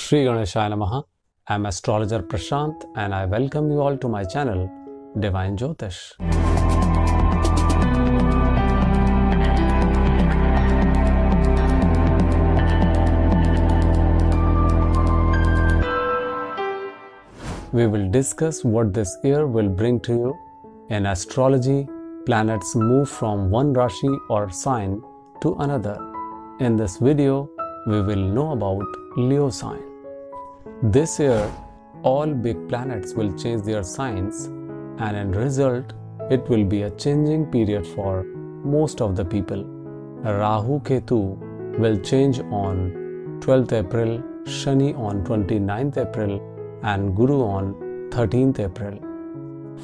Shri Ganeshaya Namaha. I am astrologer Prashant and I welcome you all to my channel Divine Jyotish. We will discuss what this year will bring to you. In astrology, planets move from one Rashi or sign to another. In this video, we will know about Leo sign. This year, all big planets will change their signs, and in result, it will be a changing period for most of the people. Rahu Ketu will change on 12th April, Shani on 29th April, and Guru on 13th April.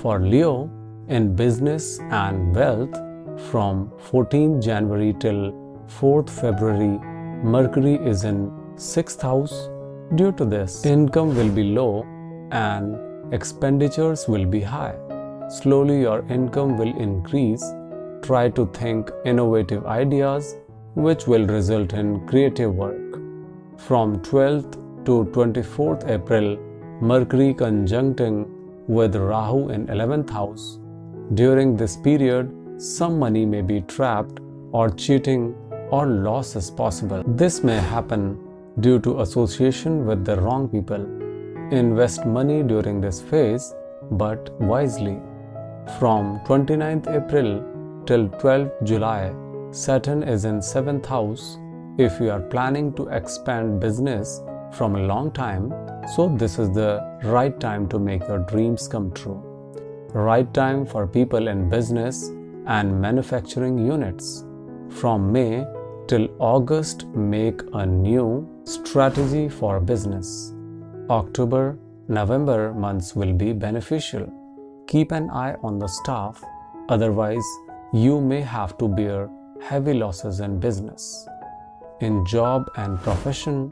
For Leo, in business and wealth, from 14th January till 4th February, Mercury is in 6th house. Due to this, income will be low and expenditures will be high. Slowly your income will increase. Try to think innovative ideas which will result in creative work. From 12th to 24th April, Mercury conjuncting with Rahu in 11th house. During this period, some money may be trapped or cheating or loss is possible. This may happen due to association with the wrong people. Invest money during this phase, but wisely. From 29th April till 12th July, Saturn is in 7th house. If you are planning to expand business from a long time, so this is the right time to make your dreams come true. Right time for people in business and manufacturing units. From May till August, make a new strategy for business. October, November months will be beneficial. Keep an eye on the staff, otherwise you may have to bear heavy losses in business. In job and profession,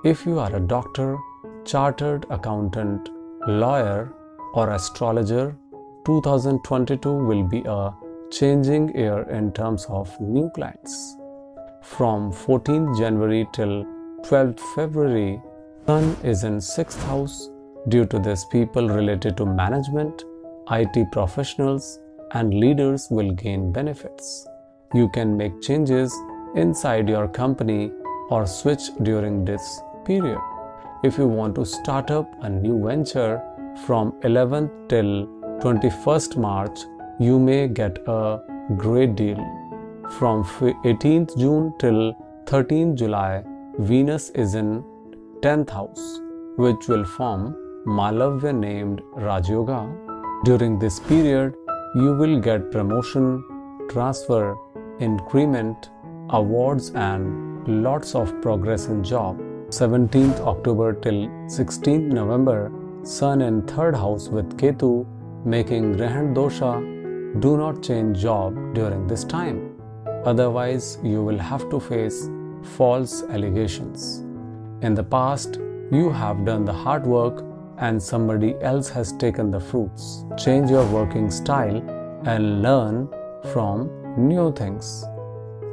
if you are a doctor, chartered accountant, lawyer, or astrologer, 2022 will be a changing year in terms of new clients. From 14th January till 12th February, Sun is in 6th house. Due to this, people related to management, IT professionals, and leaders will gain benefits. You can make changes inside your company or switch during this period. If you want to start up a new venture from 11th till 21st March, you may get a great deal. From 18th June till 13th July, Venus is in 10th house, which will form Malavya named Raj Yoga. During this period, you will get promotion, transfer, increment, awards and lots of progress in job. 17th October till 16th November, Sun in 3rd house with Ketu making Grahan Dosha. Do not change job during this time. Otherwise, you will have to face false allegations. In the past, you have done the hard work and somebody else has taken the fruits. Change your working style and learn from new things.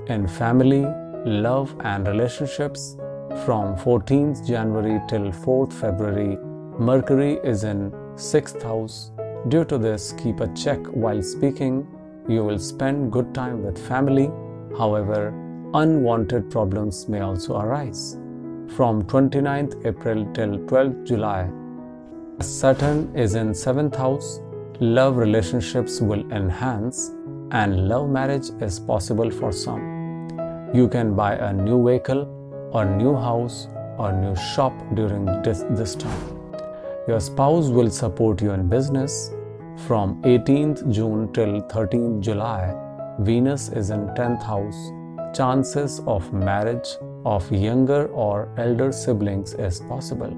In family, love and relationships, from 14th January till 4th February, Mercury is in 6th house. Due to this, keep a check while speaking. You will spend good time with family. However, unwanted problems may also arise. From 29th April till 12th July, Saturn is in 7th house. Love relationships will enhance and love marriage is possible for some. You can buy a new vehicle or new house or new shop during this time. Your spouse will support you in business. From 18th June till 13th July, Venus is in 10th house. Chances of marriage of younger or elder siblings is possible.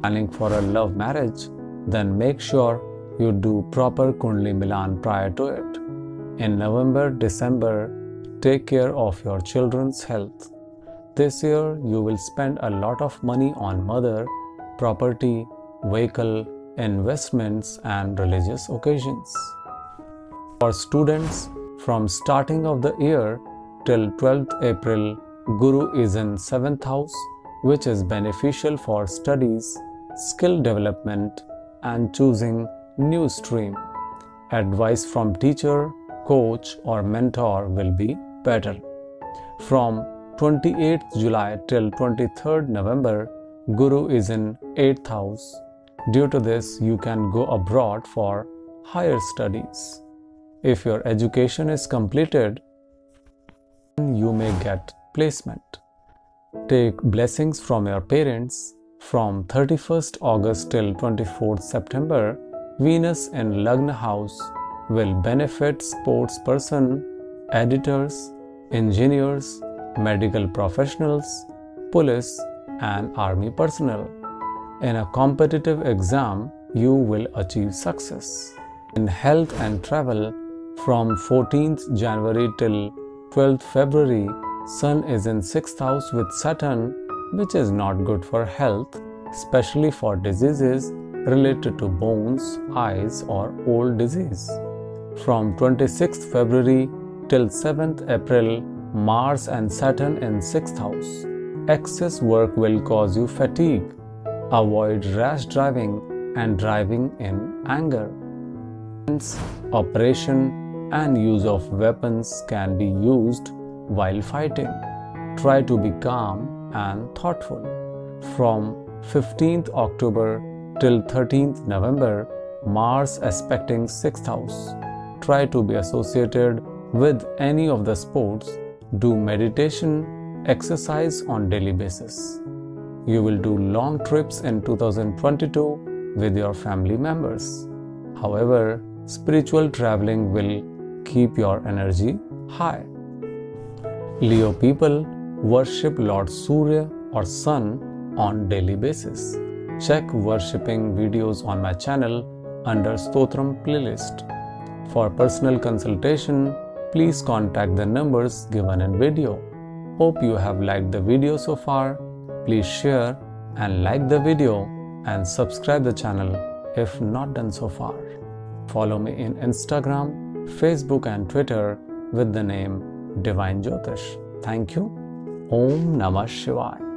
Planning for a love marriage, then make sure you do proper Kundli Milan prior to it. In November, December, take care of your children's health. This year, you will spend a lot of money on mother, property, vehicle, investments and religious occasions. For students, from starting of the year till 12th April, Guru is in 7th house, which is beneficial for studies, skill development, and choosing new stream. Advice from teacher, coach, or mentor will be better. From 28th July till 23rd November, Guru is in 8th house. Due to this, you can go abroad for higher studies. If your education is completed, you may get placement. Take blessings from your parents. From 31st August till 24th September, Venus in Lagna house will benefit sports person, editors, engineers, medical professionals, police and army personnel. In a competitive exam, you will achieve success. In health and travel, from 14th January till 12th February, Sun is in 6th house with Saturn, which is not good for health, especially for diseases related to bones, eyes, or old disease. From 26th February till 7th April, Mars and Saturn in 6th house. Excess work will cause you fatigue. Avoid rash driving and driving in anger. Operation and use of weapons can be used while fighting. Try to be calm and thoughtful. From 15th October till 13th November, Mars aspecting 6th house. Try to be associated with any of the sports. Do meditation, exercise on daily basis. You will do long trips in 2022 with your family members. However, spiritual traveling will keep your energy high. Leo people worship Lord Surya or Sun on daily basis. Check worshipping videos on my channel under Stotram playlist. For personal consultation, please contact the numbers given in video. Hope you have liked the video so far. Please share and like the video and subscribe the channel if not done so far. Follow me in Instagram, Facebook and Twitter with the name Divine Jyotish. Thank you. Om Namah Shivaya.